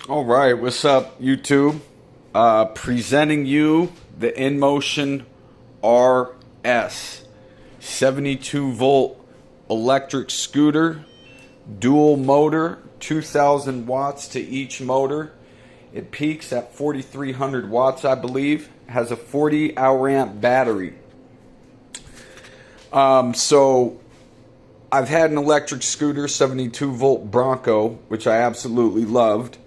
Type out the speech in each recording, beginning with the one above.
All right, what's up, YouTube? Presenting you the Inmotion RS 72 volt electric scooter, dual motor, 2,000 watts to each motor. It peaks at 4,300 watts, I believe. Has a 40 hour amp battery. So I've had an electric scooter, 72 volt Bronco, which I absolutely loved.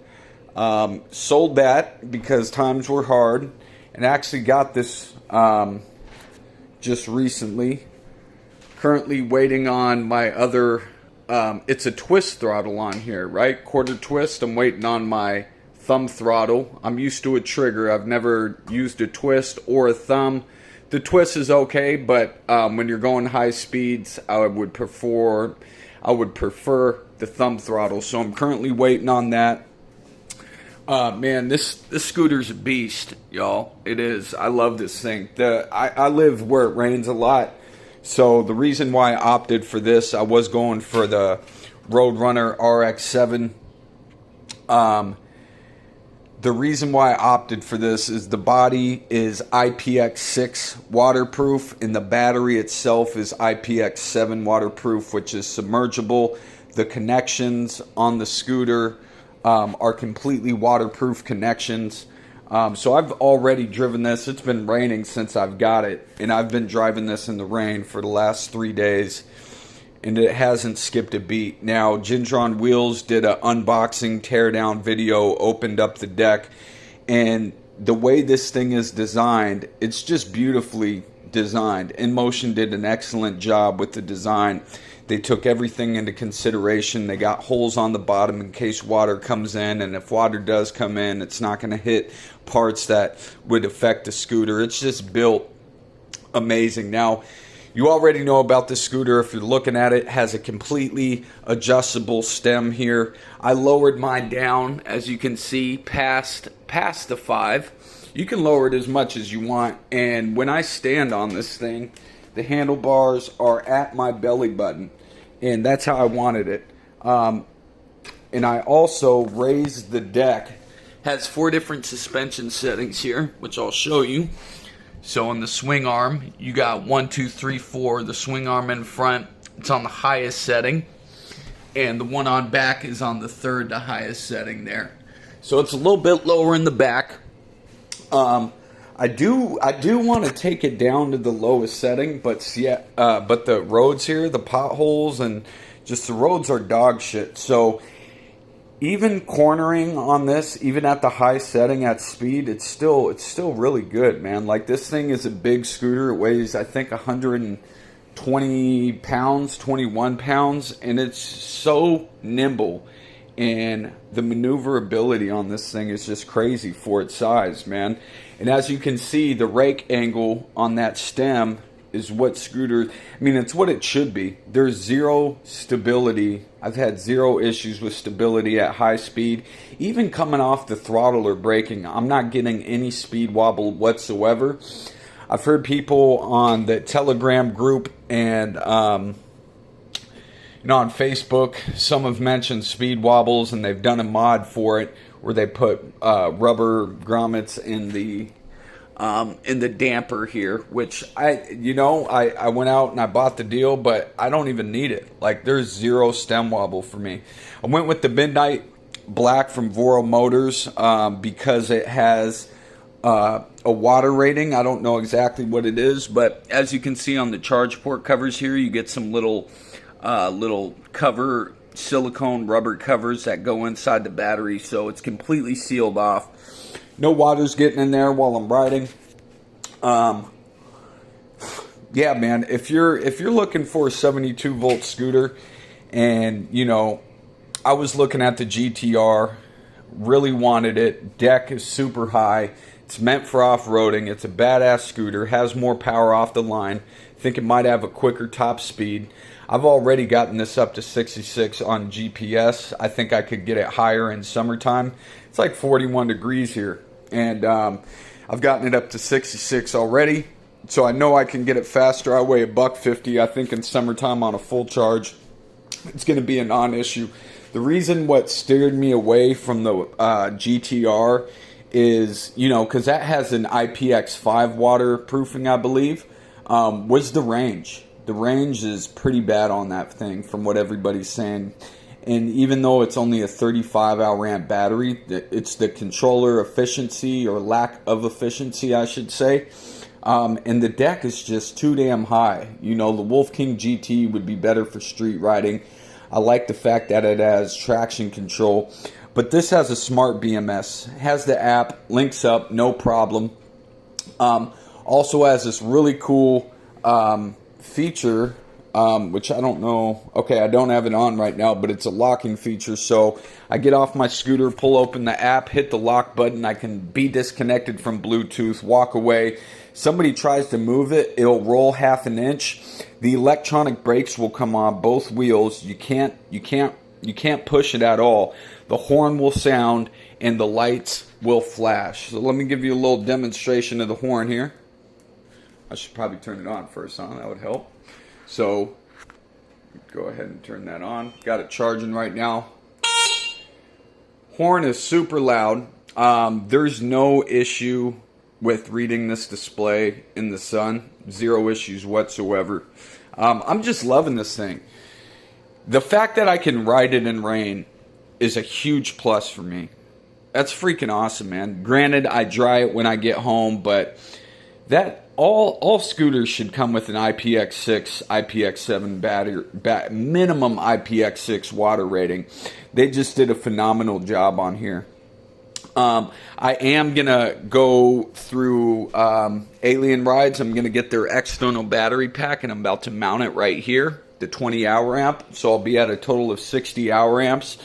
Sold that because times were hard, and actually got this just recently. Currently waiting on my other, it's a twist throttle on here, right? Quarter twist. I'm waiting on my thumb throttle. I'm used to a trigger. I've never used a twist or a thumb. The twist is okay, but when you're going high speeds, I would prefer the thumb throttle. So I'm currently waiting on that. Man, this scooter's a beast, y'all. It is. I love this thing. I live where it rains a lot, so the reason why I opted for this, I was going for the Roadrunner RX-7. The reason why I opted for this is the body is IPX6 waterproof, and the battery itself is IPX7 waterproof, which is submergible. The connections on the scooter are completely waterproof connections. So I've already driven this. It's been raining since I've got it, and I've been driving this in the rain for the last 3 days, and it hasn't skipped a beat. Now, Ginger on Wheels did an unboxing teardown video, opened up the deck, and the way this thing is designed, it's just beautifully designed. Inmotion did an excellent job with the design. They took everything into consideration. They got holes on the bottom in case water comes in, and if water does come in, it's not going to hit parts that would affect the scooter. It's just built amazing. Now, you already know about this scooter. If you're looking at it, it has a completely adjustable stem here. I lowered mine down, as you can see, past the 5. You can lower it as much as you want, and when I stand on this thing, the handlebars are at my belly button, and that's how I wanted it. And I also raised the deck. Has 4 different suspension settings here, which I'll show you. So on the swing arm, you got 1, 2, 3, 4. The swing arm in front, it's on the highest setting, and the one on back is on the 3rd to highest setting there. So it's a little bit lower in the back. I do want to take it down to the lowest setting, but yeah, but the roads here, the potholes, and just the roads are dog shit. So even cornering on this, even at the high setting at speed, it's still really good, man. Like, this thing is a big scooter. It weighs, I think, 120 pounds, 21 pounds, and it's so nimble. And the maneuverability on this thing is just crazy for its size, man. And as you can see, the rake angle on that stem is what scooter, I mean, it's what it should be. There's zero stability. I've had 0 issues with stability at high speed. Even coming off the throttle or braking, I'm not getting any speed wobble whatsoever. I've heard people on the Telegram group and on Facebook, some have mentioned speed wobbles, and they've done a mod for it where they put rubber grommets in the damper here, which I went out and I bought the deal, but I don't even need it. Like, there's 0 stem wobble for me. I went with the Midnight Black from Voro Motors because it has a water rating. I don't know exactly what it is, but as you can see on the charge port covers here, you get some little cover, silicone rubber covers that go inside the battery, so it's completely sealed off. No water's getting in there while I'm riding. Yeah, man, if you're looking for a 72 volt scooter, and I was looking at the GTR, really wanted it. Deck is super high. It's meant for off-roading. It's a badass scooter. Has more power off the line. I think it might have a quicker top speed. I've already gotten this up to 66 on GPS. I think I could get it higher in summertime. It's like 41 degrees here. And I've gotten it up to 66 already. So I know I can get it faster. I weigh $150. I think in summertime on a full charge, it's going to be a non-issue. The reason what steered me away from the GTR is, you know, because that has an IPX5 waterproofing, I believe, was the range. The range is pretty bad on that thing from what everybody's saying. And even though it's only a 35 hour amp battery, it's the controller efficiency, or lack of efficiency, I should say. And the deck is just too damn high. You know, the Wolf King GT would be better for street riding. I like the fact that it has traction control. But this has a smart BMS. Has the app, links up, no problem. Also has this really cool feature, which I don't know. Okay, I don't have it on right now, but it's a locking feature. So I get off my scooter, pull open the app, hit the lock button. I can be disconnected from Bluetooth, walk away. Somebody tries to move it, it'll roll half an inch. The electronic brakes will come on both wheels. You can't push it at all. The horn will sound and the lights will flash. So let me give you a little demonstration of the horn here. I should probably turn it on first, huh? That would help. So go ahead and turn that on. Got it charging right now. Horn is super loud. There's no issue with reading this display in the sun. Zero issues whatsoever. I'm just loving this thing. The fact that I can ride it in rain is a huge plus for me. That's freaking awesome, man. Granted, I dry it when I get home, but that all scooters should come with an IPX6, IPX7 battery, minimum IPX6 water rating. They just did a phenomenal job on here. I am going to go through Alien Rides. I'm going to get their external battery pack, and I'm about to mount it right here, the 20 hour amp. So I'll be at a total of 60 hour amps.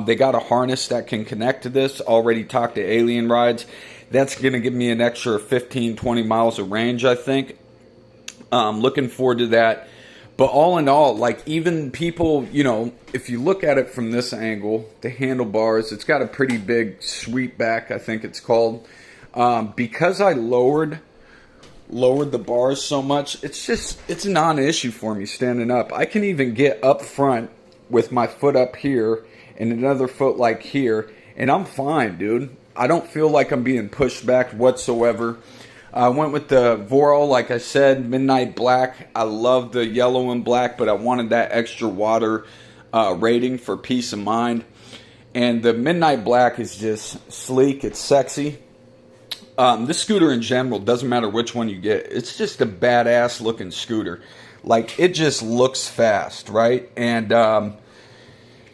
They got a harness that can connect to this. Already talked to Alien Rides. That's going to give me an extra 15, 20 miles of range, I think. Looking forward to that. But all in all, like, even people, you know, if you look at it from this angle, the handlebars, it's got a pretty big sweep back, I think it's called. Because I lowered the bars so much, it's a non-issue for me standing up. I can even get up front with my foot up here and another foot like here, and I'm fine, dude. I don't feel like I'm being pushed back whatsoever. I went with the Voro, like I said, Midnight Black. I love the yellow and black, but I wanted that extra water rating for peace of mind. And the Midnight Black is just sleek. It's sexy. This scooter in general, doesn't matter which one you get. It's just a badass looking scooter. Like, it just looks fast, right? And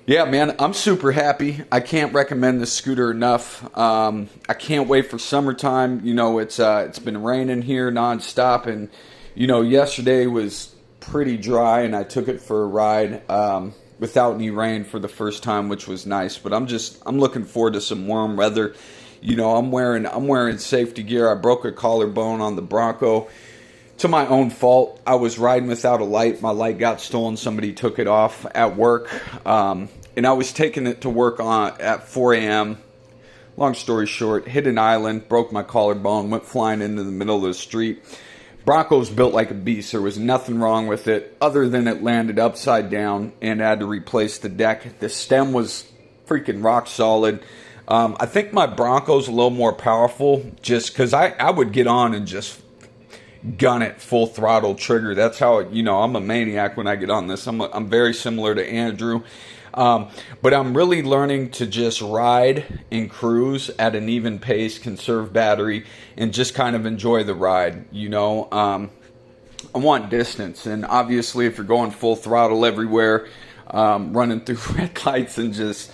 yeah, man, I'm super happy. I can't recommend this scooter enough. I can't wait for summertime. You know, it's been raining here nonstop, and you know, yesterday was pretty dry, and I took it for a ride without any rain for the first time, which was nice. But I'm looking forward to some warm weather. You know, I'm wearing safety gear. I broke a collarbone on the Bronco. To my own fault. I was riding without a light. My light got stolen. Somebody took it off at work. And I was taking it to work at 4 a.m. Long story short, hit an island, broke my collarbone, went flying into the middle of the street. Bronco's built like a beast. There was nothing wrong with it other than it landed upside down and I had to replace the deck. The stem was freaking rock solid. I think my Bronco's a little more powerful just because I would get on and just gun it full throttle trigger. That's how, you know, I'm a maniac when I get on this. I'm very similar to Andrew. But I'm really learning to just ride and cruise at an even pace, conserve battery, and just kind of enjoy the ride. You know, I want distance, and obviously if you're going full throttle everywhere, running through red lights and just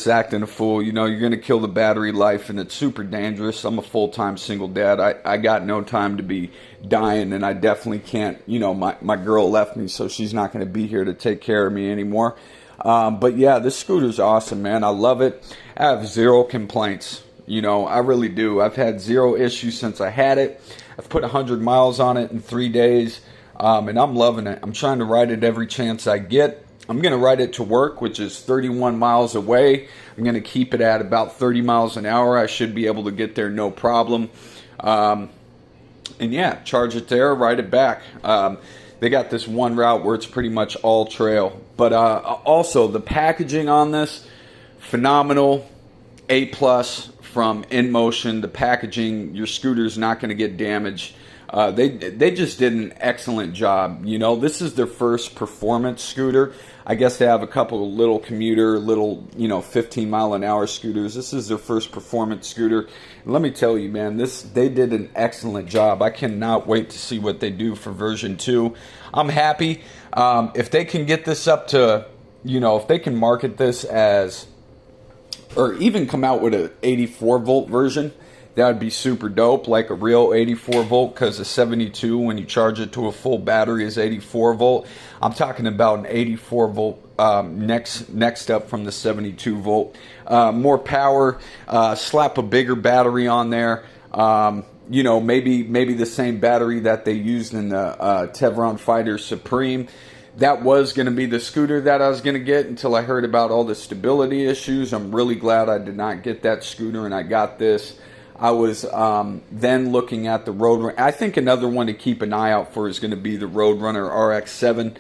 acting a fool, you know, you're going to kill the battery life, and it's super dangerous. I'm a full-time single dad. I got no time to be dying, and I definitely can't, you know, my girl left me, so she's not going to be here to take care of me anymore. But yeah, this scooter's awesome, man. I love it. I have zero complaints. You know, I really do. I've had zero issues since I had it. I've put 100 miles on it in 3 days, and I'm loving it. I'm trying to ride it every chance I get. I'm going to ride it to work, which is 31 miles away. I'm going to keep it at about 30 miles an hour. I should be able to get there no problem. And yeah, charge it there, ride it back. they got this one route where it's pretty much all trail. But also the packaging on this, phenomenal. A+ from Inmotion. The packaging, your scooter's not going to get damaged. They just did an excellent job. You know, this is their first performance scooter. I guess they have a couple of little commuter, 15-mile-an-hour scooters. This is their first performance scooter. And let me tell you, man, they did an excellent job. I cannot wait to see what they do for version 2. I'm happy. If they can get this up to, if they can market this as, or even come out with an 84-volt version, that would be super dope, like a real 84 volt, because a 72, when you charge it to a full battery, is 84 volt. I'm talking about an 84 volt next up from the 72 volt. More power, slap a bigger battery on there. Maybe the same battery that they used in the Tevron Fighter Supreme. That was going to be the scooter that I was going to get until I heard about all the stability issues. I'm really glad I did not get that scooter and I got this. I was then looking at the Roadrunner. I think another one to keep an eye out for is going to be the Roadrunner RX-7.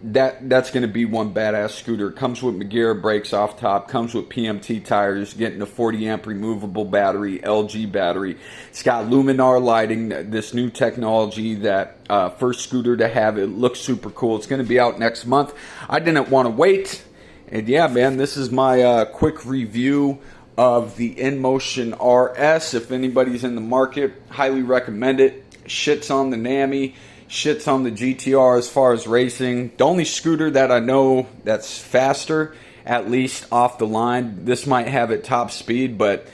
That's going to be one badass scooter. Comes with Magera brakes off top. Comes with PMT tires. Getting a 40 amp removable battery, LG battery. It's got Luminar lighting. This new technology. That first scooter to have it. Looks super cool. It's going to be out next month. I didn't want to wait. And yeah, man, this is my quick review of the Inmotion RS. If anybody's in the market, highly recommend it. Shits on the NAMI, shits on the GTR as far as racing. The only scooter that I know that's faster, at least off the line, this might have at top speed, but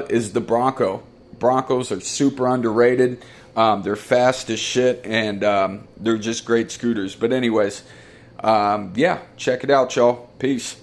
is the Bronco. Broncos are super underrated. They're fast as shit, and they're just great scooters. But anyways, yeah, check it out, y'all. Peace.